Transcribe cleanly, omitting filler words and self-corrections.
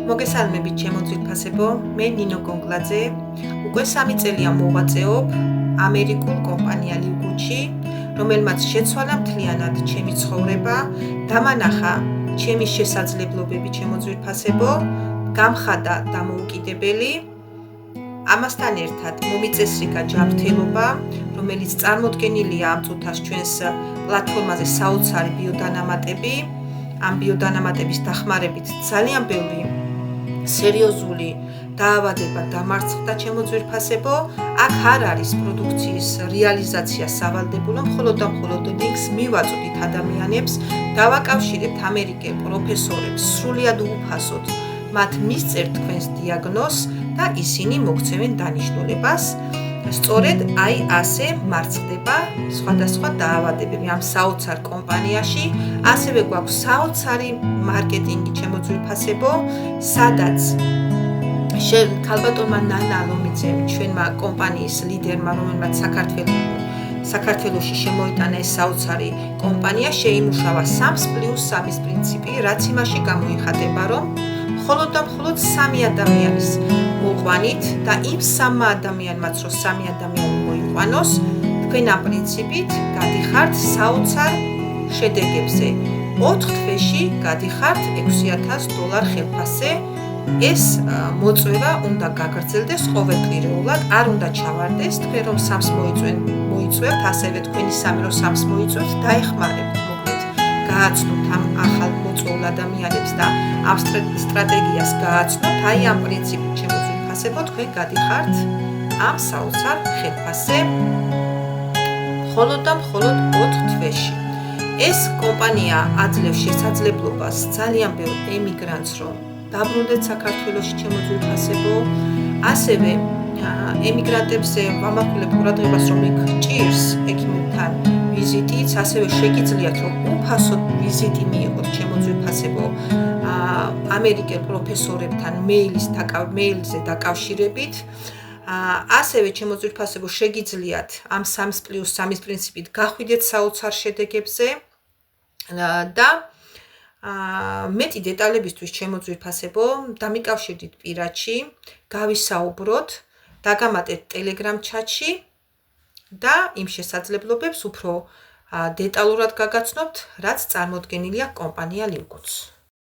მოგესალმებით ჩემო ძვირფასებო, მე ნინო გონგლაძე, უკვე 3 წელია მოვაწეობ ამერიკულ კომპანია ლიგუჩი, რომელმაც შეცვალა მთლიანად ჩემი ცხოვრება, დამანახა ჩემი შესაძლებლობები ჩემო ძვირფასებო, გამხადა დამოუკიდებელი, ამასთან ერთად მომიწესრიგა ჯანმრთელობა, რომელიც წარმოდგენილია ამ წუთას ჩვენს პლატფორმაზე საოცარი ბიოდანამატები, ამ ბიოდანამატების დახმარებით ძალიან ბევრი სერიოზული დაავადება დამარცხდა ჩემო ძვირფასებო, აქ არ არის პროდუქციის რეალიზაცია სავალდებულო, მხოლოდ და მხოლოდ ლინკს მივაწოდით ადამიანებს, დავაკავშირებთ ამერიკელ პროფესორებს, სრულიად უფასოდ მათ მისწერთ თქვენს დიაგნოზს და ისინი მოგცემენ დანიშნულებას. სწორედ აი ასე მარცხდება სხვადასხვა დაავადებები ამ საოცარ კომპანიაში, ასევე გვაქვს საოცარი მარკეტინგი ჩემო ძვირფასებო, სადაც ქალბატონმა ნანა ლომიძემ, ჩვენმა კომპანიის ლიდერმა, რომელმაც საქართველოში შემოიტანა ეს საოცარი კომპანია, შეიმუშავა 3+3-ის პრინციპი, რაც იმაში გამოიხატება, რომ მხოლოდ და მხოლოდ 3 ადამიანის მოყვანით და იმ 3 ადამიანმაც რომ 3 ადამიანი მოიყვანოს, თქვენ ამ პრინციპით გადიხართ საოცარ შედეგებზე. 4 თვეში გადიხართ $6,000 ხელფასზე. ეს მოწვევა უნდა გაგრძელდეს ყოველდღიურად, არ უნდა ჩავარდეს, თქვენ რომ 3-ს მოიწვევთ, ასევე თქვენი 3 რომ 3-ს მოიწვევთ, დაეხმარებთ, მოკლედ გააცნოთ ამ ახალ მოწვეულ ადამიანებს და ამ სტრატეგიას გააცნოთ, აი ამ პრინციპით ჩემო ძვირფასებო, თქვენ გადიხართ ამ საოცარ ხელფასზე მხოლოდ და მხოლოდ 4 თვეში. ეს კომპანია აძლევს შესაძლებლობას ძალიან ბევრ ემიგრანტს, რომ დაბრუნდეთ საქართველოში ჩემო ძვირფასებო, ასევე ემიგრანტებზე ვამახვილებ ყურადღებას, რომ იქ ჭირს ექიმებთან ვიზიტიც, ასევე შეგიძლიათ რომ უფასოდ ვიზიტი მიიღოთ ჩემო ძვირფასებო ამერიკელ პროფესორებთან მეილზე დაკავშირებით. ასევე ჩემო ძვირფასებო შეგიძლიათ ამ 3+3-ის პრინციპით გახვიდეთ საოცარ შედეგებზე და მეტი დეტალებისთვის ჩემო ძვირფასებო, დამიკავშირდით პირადში, გავისაუბროთ, დაგამატეთ Telegram ჩატში და იმ შესაძლებლობებს უფრო დეტალურად გაგაცნობთ, რაც წარმოდგენილია კომპანია ლიგუჩს.